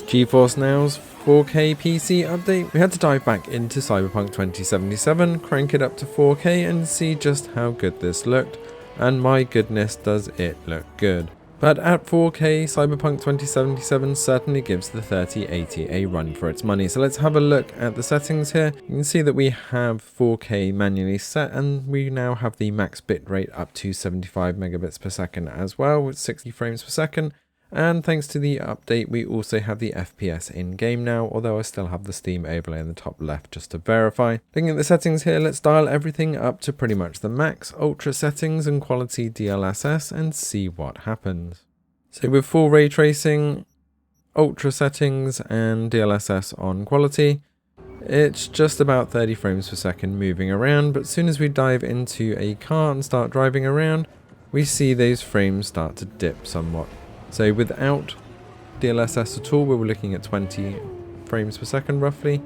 GeForce NOW's 4K PC update, we had to dive back into Cyberpunk 2077, crank it up to 4K and see just how good this looked, and my goodness does it look good. But at 4K, Cyberpunk 2077 certainly gives the 3080 a run for its money. So let's have a look at the settings here. You can see that we have 4K manually set, and we now have the max bitrate up to 75 megabits per second as well, with 60 frames per second. And thanks to the update, we also have the FPS in game now, although I still have the Steam overlay in the top left just to verify. Looking at the settings here, let's dial everything up to pretty much the max, ultra settings and quality DLSS, and see what happens. So with full ray tracing, ultra settings and DLSS on quality, it's just about 30 frames per second moving around, but as soon as we dive into a car and start driving around, we see those frames start to dip somewhat. So without DLSS at all, we were looking at 20 frames per second roughly.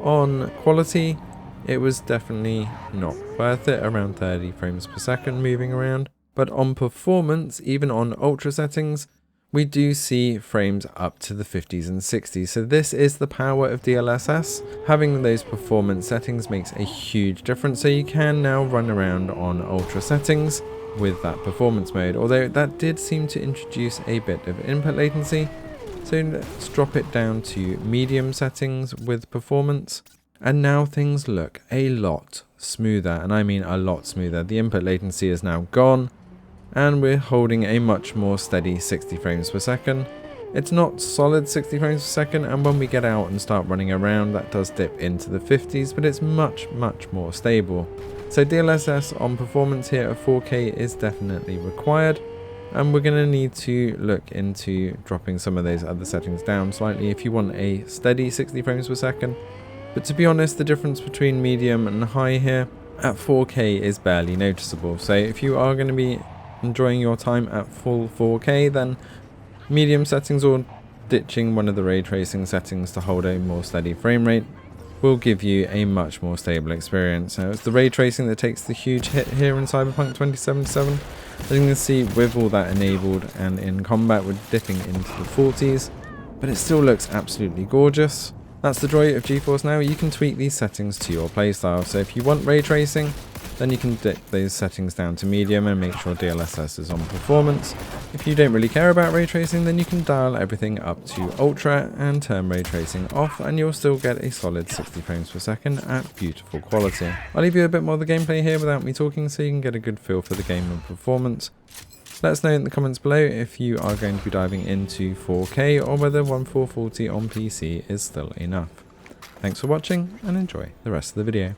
On quality, it was definitely not worth it, around 30 frames per second moving around. But on performance, even on ultra settings, we do see frames up to the 50s and 60s. So this is the power of DLSS. Having those performance settings makes a huge difference. So you can now run around on ultra settings with that performance mode, although that did seem to introduce a bit of input latency. So let's drop it down to medium settings with performance, and now things look a lot smoother, and I mean a lot smoother. The input latency is now gone, and we're holding a much more steady 60 frames per second. It's not solid 60 frames per second, and when we get out and start running around, that does dip into the 50s, but it's much more stable. So DLSS on performance here at 4K is definitely required, and we're going to need to look into dropping some of those other settings down slightly if you want a steady 60 frames per second. But to be honest, the difference between medium and high here at 4K is barely noticeable. So if you are going to be enjoying your time at full 4K, then medium settings or ditching one of the ray tracing settings to hold a more steady frame rate will give you a much more stable experience. So it's the ray tracing that takes the huge hit here in Cyberpunk 2077. As you can see, with all that enabled and in combat, we're dipping into the 40s, but it still looks absolutely gorgeous. That's the joy of GeForce Now. You can tweak these settings to your playstyle. So if you want ray tracing, then you can dip those settings down to medium and make sure DLSS is on performance. If you don't really care about ray tracing, then you can dial everything up to ultra and turn ray tracing off, and you'll still get a solid 60 frames per second at beautiful quality. I'll leave you a bit more of the gameplay here without me talking, so you can get a good feel for the game and performance. Let us know in the comments below if you are going to be diving into 4K or whether 1440 on PC is still enough. Thanks for watching and enjoy the rest of the video.